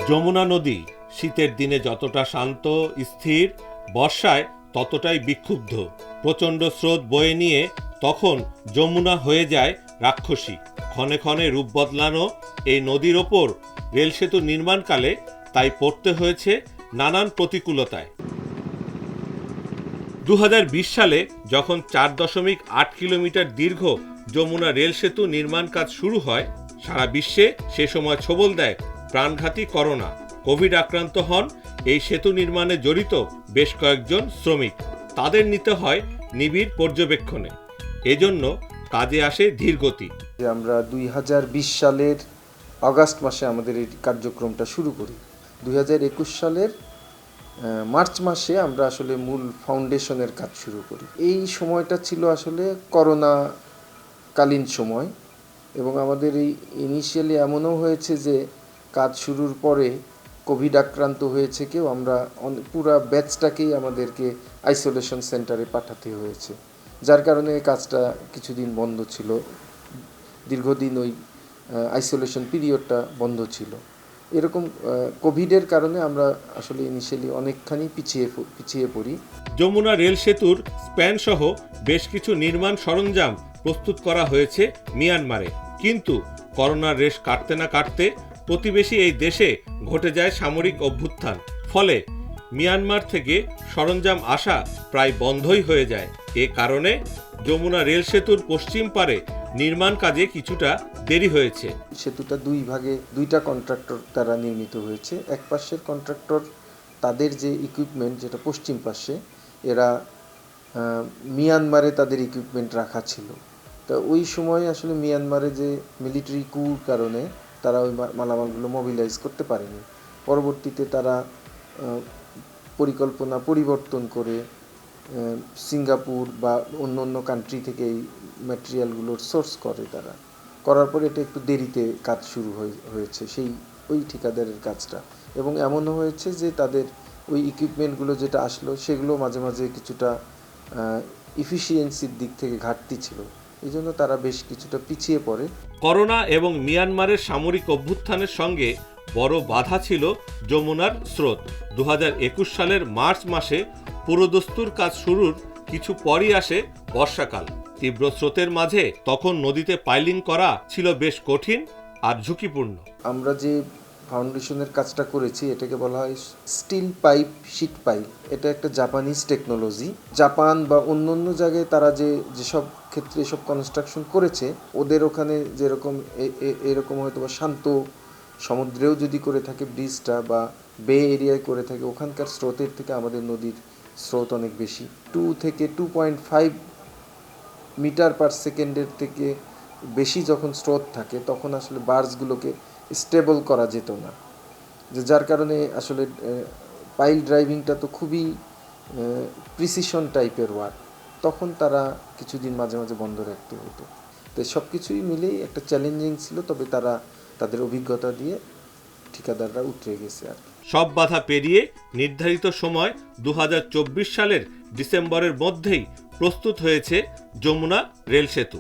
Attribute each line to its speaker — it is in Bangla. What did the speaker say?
Speaker 1: যমুনা নদী শীতের দিনে যতটা শান্ত স্থির, বর্ষায় ততটাই বিক্ষুব্ধ। প্রচণ্ড স্রোত বয়ে নিয়ে তখন যমুনা হয়ে যায় রাক্ষসী। ক্ষণে ক্ষণে রূপ বদলানো এই নদীর ওপর রেল সেতু নির্মাণকালে তাই পড়তে হয়েছে নানান প্রতিকূলতায়। 2020 সালে যখন 4.8 কিলোমিটার দীর্ঘ যমুনা রেল সেতু নির্মাণ কাজ শুরু হয়, সারা বিশ্বে সে সময় ছোবল দেয় প্রাণঘাতী করোনা। কোভিড আক্রান্ত হন এই সেতু নির্মাণে জড়িত বেশ কয়েকজন শ্রমিক। তাদের নিতে হয় নিবিড় পর্যবেক্ষণে। এজন্য কাজে আসে ধীরগতি।
Speaker 2: আমরা 2020 সালের আগস্ট মাসে আমাদের এই কার্যক্রমটা শুরু করি। 2021 সালের মার্চ মাসে আমরা আসলে মূল ফাউন্ডেশনের কাজ শুরু করি। এই সময়টা ছিল আসলে করোনাকালীন সময়, এবং আমাদের এই ইনিশিয়ালি এমনও হয়েছে যে কাজ শুরুর পরে কোভিড আক্রান্ত হয়েছে কেউ, আমরা পুরা ব্যাচটাকেই আমাদেরকে আইসোলেশন সেন্টারে পাঠাতে হয়েছে, যার কারণে কাজটা কিছুদিন বন্ধ ছিল। দীর্ঘদিন ওই আইসোলেশন পিরিয়ডটা বন্ধ ছিল। এরকম কোভিডের কারণে আমরা আসলে ইনিশিয়ালি অনেকখানি পিছিয়ে পড়ি।
Speaker 1: যমুনা রেল সেতুর স্প্যান সহ বেশ কিছু নির্মাণ সরঞ্জাম প্রস্তুত করা হয়েছে মিয়ানমারে। কিন্তু করোনার রেশ কাটতে না কাটতে প্রতিবেশী এই দেশে ঘটে যায় সামরিক অভ্যুত্থান। ফলে মিয়ানমার থেকে সরঞ্জাম আসা প্রায় বন্ধই হয়ে যায়। এ কারণে যমুনা রেল সেতুর পশ্চিম পারে নির্মাণ কাজে কিছুটা দেরি হয়েছে।
Speaker 2: সেতুটা দুই ভাগে, দুইটা কন্ট্রাক্টর দ্বারা নির্মিত হয়েছে। এক পাশের কন্ট্রাক্টর তাদের যে ইকুইপমেন্ট, যেটা পশ্চিম পাশে, এরা মিয়ানমারে তাদের ইকুইপমেন্ট রাখা ছিল। তা ওই সময় আসলে মিয়ানমারে যে মিলিটারি কুর কারণে তারা ওই মালামালগুলো মোবিলাইজ করতে পারেনি। পরবর্তীতে তারা পরিকল্পনা পরিবর্তন করে সিঙ্গাপুর বা অন্য অন্য কান্ট্রি থেকে এই ম্যাটেরিয়ালগুলোর সোর্স করে। তারা করার পরে এটা একটু দেরিতে কাজ শুরু হয়েছে ওই ঠিকাদারের কাজটা, এবং এমনও হয়েছে যে তাদের ওই ইকুইপমেন্টগুলো যেটা আসলো সেগুলো মাঝে মাঝে কিছুটা ইফিসিয়েন্সির দিক থেকে ঘাটতি ছিল, এই জন্য তারা বেশ কিছুটা পিছিয়ে পড়ে।
Speaker 1: করোনা এবং মিয়ানমারের সামরিক অভ্যুত্থানের সঙ্গে বড় বাধা ছিল যমুনার স্রোত। 2021 সালের মার্চ মাসে পুরোদস্তুর কাজ শুরুর কিছু পরই আসে বর্ষাকাল। তীব্র স্রোতের মাঝে তখন নদীতে পাইলিং করা ছিল বেশ কঠিন আর ঝুঁকিপূর্ণ।
Speaker 2: আমরা যে ফাউন্ডেশনের কাজটা করেছি এটাকে বলা হয় স্টিল পাইপ শিট পাইপ। এটা একটা জাপানিজ টেকনোলজি। জাপান বা অন্য অন্য জায়গায় তারা যেসব ক্ষেত্রে এসব কনস্ট্রাকশন করেছে, ওদের ওখানে যেরকম এরকম হয়তো বা শান্ত সমুদ্রেও যদি করে থাকে ব্রিজটা, বা বে এরিয়ায় করে থাকে, ওখানকার স্রোতের থেকে আমাদের নদীর স্রোত অনেক বেশি। 2 থেকে 2.5 মিটার পার সেকেন্ডের থেকে বেশি যখন স্রোত থাকে তখন আসলে বার্জগুলোকে স্টেবল করা যেত না, যার কারণে আসলে পাইল ড্রাইভিংটা তো খুবই প্রিসিশন টাইপের ওয়ার্ক। তখন তারা কিছুদিন মাঝে মাঝে বন্ধ রাখতে হতো। তো সব কিছুই মিলেই একটা চ্যালেঞ্জিং ছিল, তবে তারা তাদের অভিজ্ঞতা দিয়ে ঠিকাদাররা উতরে গেছে। আর
Speaker 1: সব বাধা পেরিয়ে নির্ধারিত সময় 2024 সালের ডিসেম্বরের মধ্যেই প্রস্তুত হয়েছে যমুনা রেল সেতু।